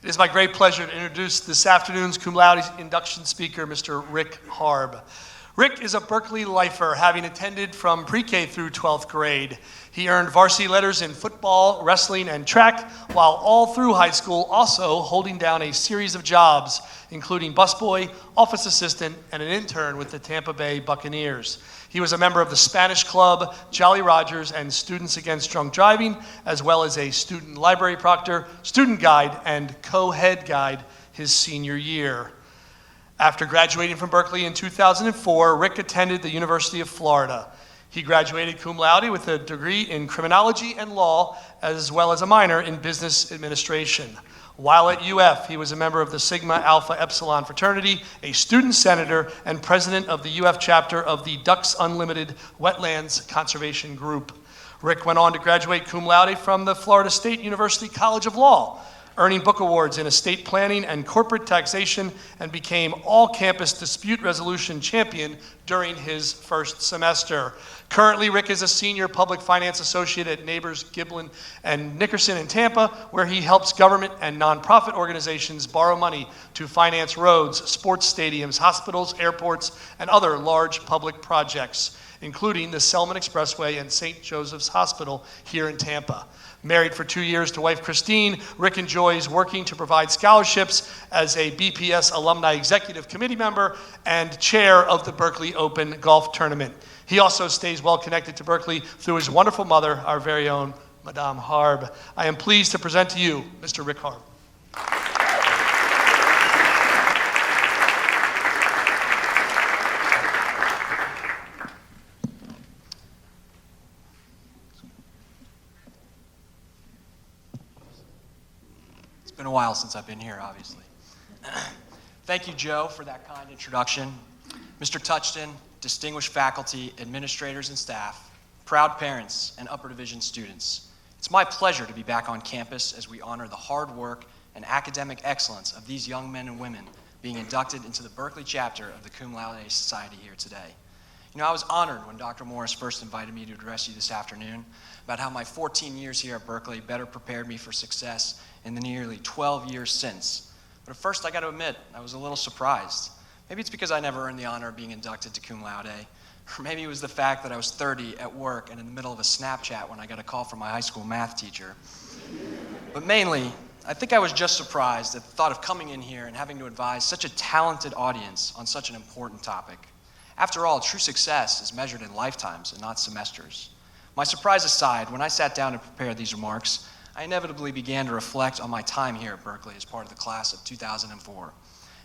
It is my great pleasure to introduce this afternoon's Cum Laude Induction speaker, Mr. Rick Harb. Rick is a Berkeley lifer, having attended from pre-K through 12th grade. He earned varsity letters in football, wrestling, and track, while all through high school also holding down a series of jobs, including busboy, office assistant, and an intern with the Tampa Bay Buccaneers. He was a member of the Spanish Club, Jolly Rogers, and Students Against Drunk Driving, as well as a student library proctor, student guide, and co-head guide his senior year. After graduating from Berkeley in 2004, Rick attended the University of Florida. He graduated cum laude with a degree in criminology and law, as well as a minor in business administration. While at UF, he was a member of the Sigma Alpha Epsilon fraternity, a student senator, and president of the UF chapter of the Ducks Unlimited Wetlands Conservation Group. Rick went on to graduate cum laude from the Florida State University College of Law, earning book awards in estate planning and corporate taxation, and became all-campus dispute resolution champion during his first semester. Currently, Rick is a senior public finance associate at Neighbors, Giblin, and Nickerson in Tampa, where he helps government and nonprofit organizations borrow money to finance roads, sports stadiums, hospitals, airports, and other large public projects, including the Selman Expressway and St. Joseph's Hospital here in Tampa. Married for 2 years to wife Christine, Rick enjoys working to provide scholarships as a BPS Alumni Executive Committee member and chair of the Berkeley Open Golf Tournament. He also stays well connected to Berkeley through his wonderful mother, our very own Madame Harb. I am pleased to present to you Mr. Rick Harb. It's been a while since I've been here, obviously. Thank you, Joe, for that kind introduction. Mr. Touchton, distinguished faculty, administrators, and staff, proud parents, and upper division students. It's my pleasure to be back on campus as we honor the hard work and academic excellence of these young men and women being inducted into the Berkeley chapter of the Cum Laude Society here today. You know, I was honored when Dr. Morris first invited me to address you this afternoon about how my 14 years here at Berkeley better prepared me for success in the nearly 12 years since. But at first, I got to admit, I was a little surprised. Maybe it's because I never earned the honor of being inducted to Cum Laude, or maybe it was the fact that I was 30 at work and in the middle of a Snapchat when I got a call from my high school math teacher. But mainly, I think I was just surprised at the thought of coming in here and having to advise such a talented audience on such an important topic. After all, true success is measured in lifetimes and not semesters. My surprise aside, when I sat down to prepare these remarks, I inevitably began to reflect on my time here at Berkeley as part of the class of 2004.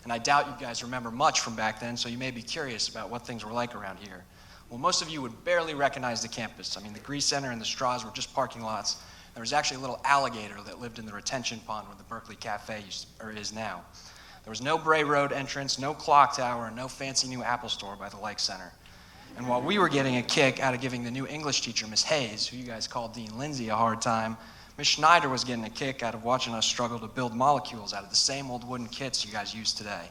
And I doubt you guys remember much from back then, so you may be curious about what things were like around here. Well, most of you would barely recognize the campus. I mean, the Grease Center and the Straws were just parking lots. There was actually a little alligator that lived in the retention pond where the Berkeley Cafe is now. There was no Bray Road entrance, no clock tower, and no fancy new Apple store by the Lake Center. And while we were getting a kick out of giving the new English teacher, Miss Hayes, who you guys called Dean Lindsay, a hard time, Miss Schneider was getting a kick out of watching us struggle to build molecules out of the same old wooden kits you guys use today.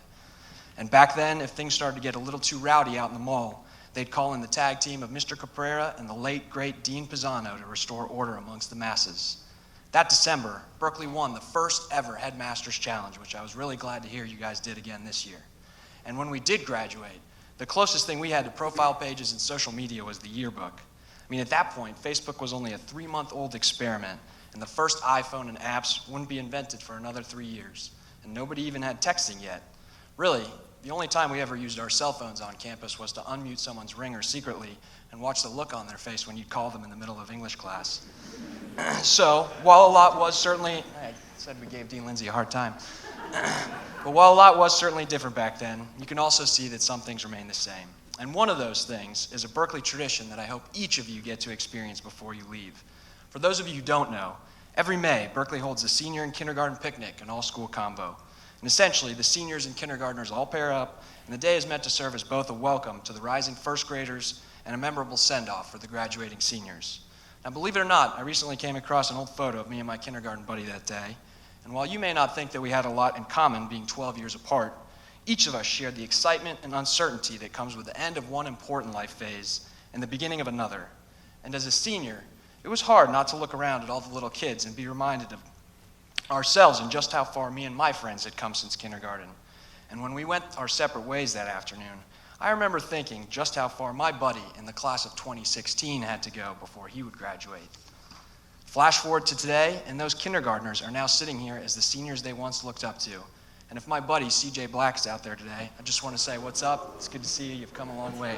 And back then, if things started to get a little too rowdy out in the mall, they'd call in the tag team of Mr. Caprera and the late, great Dean Pisano to restore order amongst the masses. That December, Berkeley won the first ever Headmaster's Challenge, which I was really glad to hear you guys did again this year. And when we did graduate, the closest thing we had to profile pages and social media was the yearbook. I mean, at that point, Facebook was only a 3-month-old experiment, and the first iPhone and apps wouldn't be invented for another 3 years. And nobody even had texting yet. Really, the only time we ever used our cell phones on campus was to unmute someone's ringer secretly and watch the look on their face when you'd call them in the middle of English class. So, while a lot was certainly, I said we gave Dean Lindsay a hard time, but while a lot was certainly different back then, you can also see that some things remain the same. And one of those things is a Berkeley tradition that I hope each of you get to experience before you leave. For those of you who don't know, every May, Berkeley holds a senior and kindergarten picnic, an all-school combo. And essentially, the seniors and kindergartners all pair up, and the day is meant to serve as both a welcome to the rising first graders and a memorable send-off for the graduating seniors. Now, believe it or not, I recently came across an old photo of me and my kindergarten buddy that day, and while you may not think that we had a lot in common being 12 years apart, each of us shared the excitement and uncertainty that comes with the end of one important life phase and the beginning of another. And as a senior, it was hard not to look around at all the little kids and be reminded of ourselves and just how far me and my friends had come since kindergarten. And when we went our separate ways that afternoon, I remember thinking just how far my buddy in the class of 2016 had to go before he would graduate. Flash forward to today, and those kindergartners are now sitting here as the seniors they once looked up to. And if my buddy CJ Black's out there today, I just want to say, what's up? It's good to see you. You've come a long way.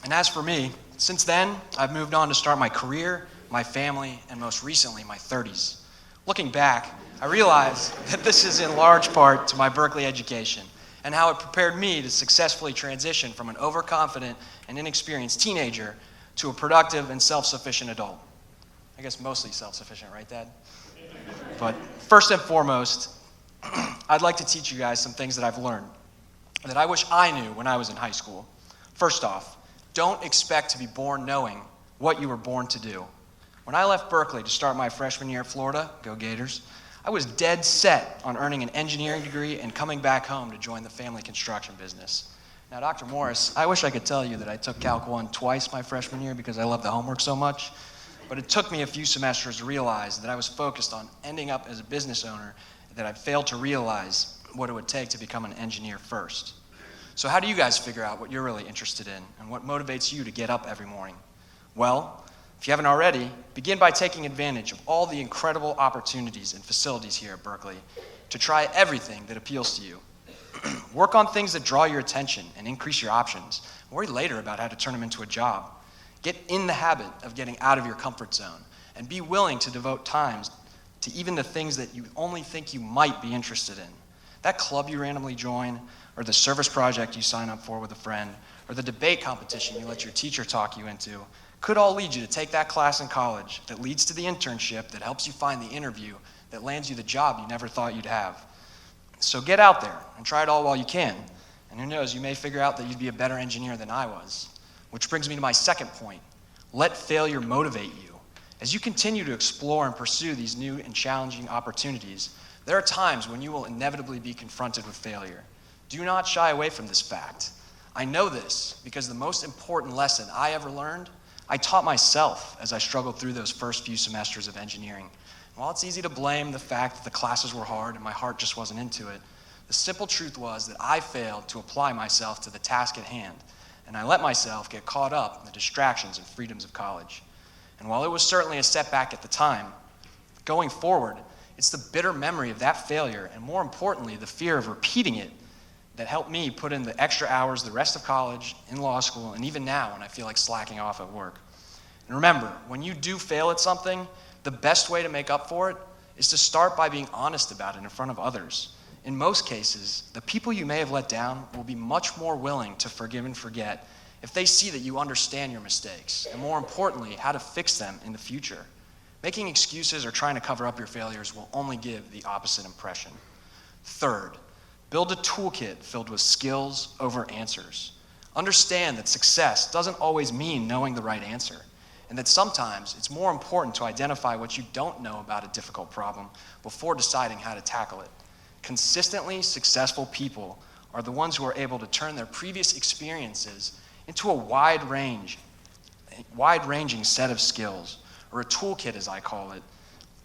And as for me, since then, I've moved on to start my career, my family, and most recently, my 30s. Looking back, I realize that this is in large part to my Berkeley education and how it prepared me to successfully transition from an overconfident and inexperienced teenager to a productive and self-sufficient adult. I guess mostly self-sufficient, right, Dad? But first and foremost, I'd like to teach you guys some things that I've learned that I wish I knew when I was in high school. First off, don't expect to be born knowing what you were born to do. When I left Berkeley to start my freshman year at Florida, go Gators, I was dead set on earning an engineering degree and coming back home to join the family construction business. Now, Dr. Morris, I wish I could tell you that I took Calc 1 twice my freshman year because I loved the homework so much, but it took me a few semesters to realize that I was focused on ending up as a business owner, that I failed to realize what it would take to become an engineer first. So how do you guys figure out what you're really interested in and what motivates you to get up every morning? Well, if you haven't already, begin by taking advantage of all the incredible opportunities and facilities here at Berkeley to try everything that appeals to you. Work on things that draw your attention and increase your options. Worry later about how to turn them into a job. Get in the habit of getting out of your comfort zone and be willing to devote times to even the things that you only think you might be interested in. That club you randomly join, or the service project you sign up for with a friend, or the debate competition you let your teacher talk you into, could all lead you to take that class in college that leads to the internship that helps you find the interview that lands you the job you never thought you'd have. So get out there and try it all while you can. And who knows, you may figure out that you'd be a better engineer than I was. Which brings me to my second point. Let failure motivate you. As you continue to explore and pursue these new and challenging opportunities, there are times when you will inevitably be confronted with failure. Do not shy away from this fact. I know this because the most important lesson I ever learned, I taught myself as I struggled through those first few semesters of engineering. And while it's easy to blame the fact that the classes were hard and my heart just wasn't into it, the simple truth was that I failed to apply myself to the task at hand, and I let myself get caught up in the distractions and freedoms of college. And while it was certainly a setback at the time, going forward, it's the bitter memory of that failure, and more importantly, the fear of repeating it, that helped me put in the extra hours the rest of college, in law school, and even now when I feel like slacking off at work. And remember, when you do fail at something, the best way to make up for it is to start by being honest about it in front of others. In most cases, the people you may have let down will be much more willing to forgive and forget if they see that you understand your mistakes, and more importantly, how to fix them in the future. Making excuses or trying to cover up your failures will only give the opposite impression. Third, build a toolkit filled with skills over answers. Understand that success doesn't always mean knowing the right answer, and that sometimes it's more important to identify what you don't know about a difficult problem before deciding how to tackle it. Consistently successful people are the ones who are able to turn their previous experiences into a wide-ranging set of skills, or a toolkit as I call it,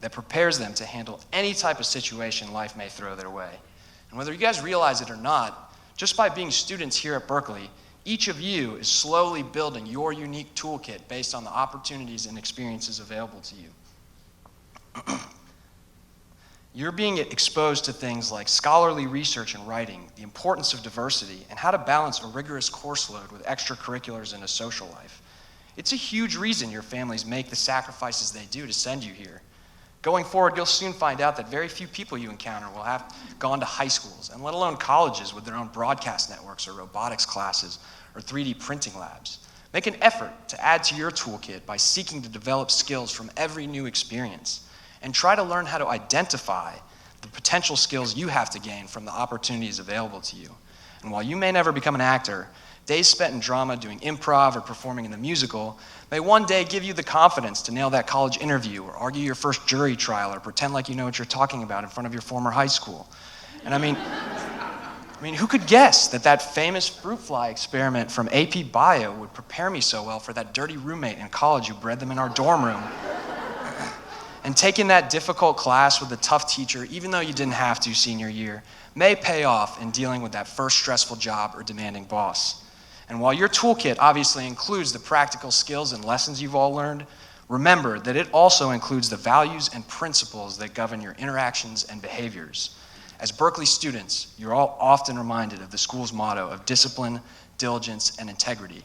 that prepares them to handle any type of situation life may throw their way. And whether you guys realize it or not, just by being students here at Berkeley, each of you is slowly building your unique toolkit based on the opportunities and experiences available to you. You're being exposed to things like scholarly research and writing, the importance of diversity, and how to balance a rigorous course load with extracurriculars and a social life. It's a huge reason your families make the sacrifices they do to send you here. Going forward, you'll soon find out that very few people you encounter will have gone to high schools, and let alone colleges with their own broadcast networks or robotics classes or 3D printing labs. Make an effort to add to your toolkit by seeking to develop skills from every new experience, and try to learn how to identify the potential skills you have to gain from the opportunities available to you. And while you may never become an actor, days spent in drama doing improv or performing in the musical may one day give you the confidence to nail that college interview or argue your first jury trial or pretend like you know what you're talking about in front of your former high school. And I mean, I mean, who could guess that that famous fruit fly experiment from AP Bio would prepare me so well for that dirty roommate in college who bred them in our dorm room? And taking that difficult class with a tough teacher, even though you didn't have to senior year, may pay off in dealing with that first stressful job or demanding boss. And while your toolkit obviously includes the practical skills and lessons you've all learned, remember that it also includes the values and principles that govern your interactions and behaviors. As Berkeley students, you're all often reminded of the school's motto of discipline, diligence, and integrity.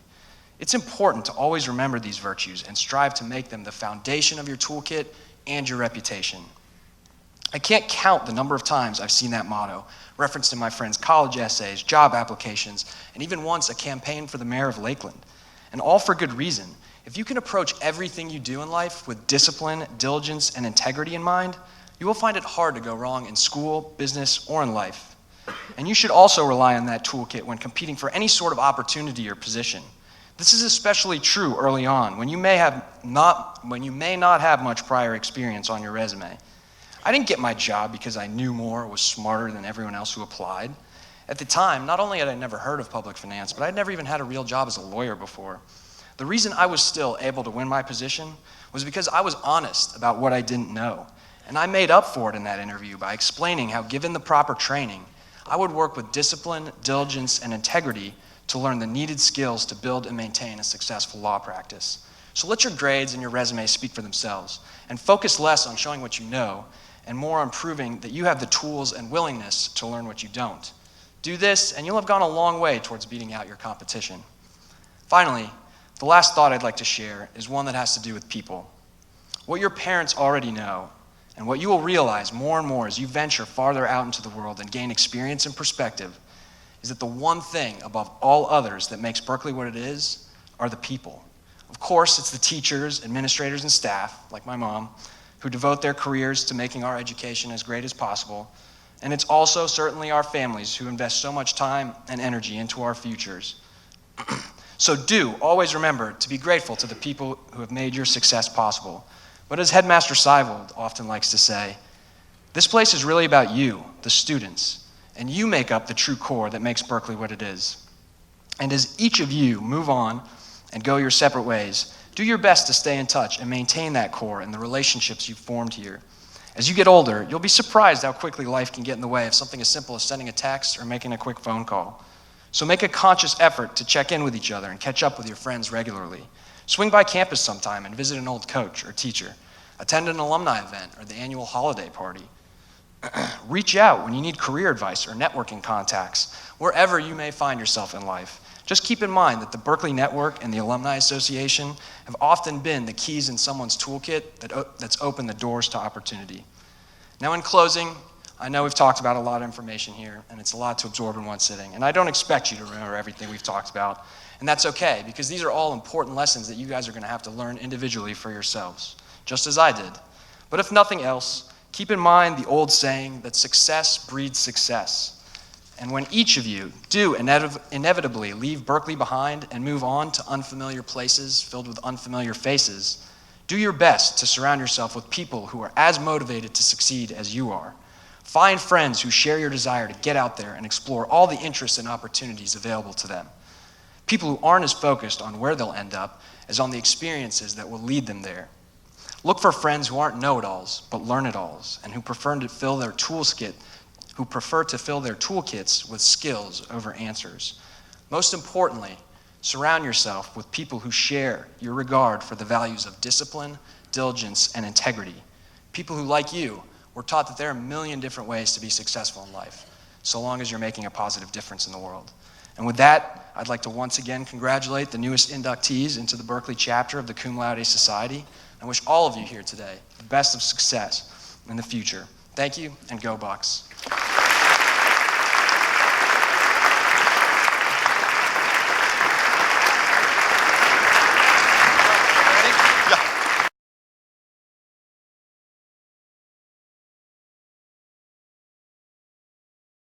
It's important to always remember these virtues and strive to make them the foundation of your toolkit and your reputation. I can't count the number of times I've seen that motto referenced in my friends' college essays, job applications, and even once a campaign for the mayor of Lakeland. And all for good reason. If you can approach everything you do in life with discipline, diligence, and integrity in mind, you will find it hard to go wrong in school, business, or in life. And you should also rely on that toolkit when competing for any sort of opportunity or position. This is especially true early on, when you may not have much prior experience on your resume. I didn't get my job because I knew more or was smarter than everyone else who applied. At the time, not only had I never heard of public finance, but I'd never even had a real job as a lawyer before. The reason I was still able to win my position was because I was honest about what I didn't know. And I made up for it in that interview by explaining how, given the proper training, I would work with discipline, diligence, and integrity to learn the needed skills to build and maintain a successful law practice. So let your grades and your resume speak for themselves, and focus less on showing what you know and more on proving that you have the tools and willingness to learn what you don't. Do this, and you'll have gone a long way towards beating out your competition. Finally, the last thought I'd like to share is one that has to do with people. What your parents already know, and what you will realize more and more as you venture farther out into the world and gain experience and perspective, is that the one thing above all others that makes Berkeley what it is are the people. Of course, it's the teachers, administrators, and staff, like my mom, who devote their careers to making our education as great as possible. And it's also certainly our families who invest so much time and energy into our futures. So do always remember to be grateful to the people who have made your success possible. But as Headmaster Seivold often likes to say, this place is really about you, the students, and you make up the true core that makes Berkeley what it is. And as each of you move on and go your separate ways, do your best to stay in touch and maintain that core and the relationships you've formed here. As you get older, you'll be surprised how quickly life can get in the way of something as simple as sending a text or making a quick phone call. So make a conscious effort to check in with each other and catch up with your friends regularly. Swing by campus sometime and visit an old coach or teacher. Attend an alumni event or the annual holiday party. Reach out when you need career advice or networking contacts, wherever you may find yourself in life. Just keep in mind that the Berkeley Network and the Alumni Association have often been the keys in someone's toolkit that's opened the doors to opportunity. Now in closing, I know we've talked about a lot of information here, and it's a lot to absorb in one sitting, and I don't expect you to remember everything we've talked about, and that's okay, because these are all important lessons that you guys are going to have to learn individually for yourselves, just as I did. But if nothing else, keep in mind the old saying that success breeds success. And when each of you do inevitably leave Berkeley behind and move on to unfamiliar places filled with unfamiliar faces, do your best to surround yourself with people who are as motivated to succeed as you are. Find friends who share your desire to get out there and explore all the interests and opportunities available to them. People who aren't as focused on where they'll end up as on the experiences that will lead them there. Look for friends who aren't know-it-alls, but learn-it-alls, and who prefer to fill their toolkits with skills over answers. Most importantly, surround yourself with people who share your regard for the values of discipline, diligence, and integrity. People who, like you, were taught that there are a million different ways to be successful in life, so long as you're making a positive difference in the world. And with that, I'd like to once again congratulate the newest inductees into the Berkeley chapter of the Cum Laude Society. I wish all of you here today the best of success in the future. Thank you, and go Bucks.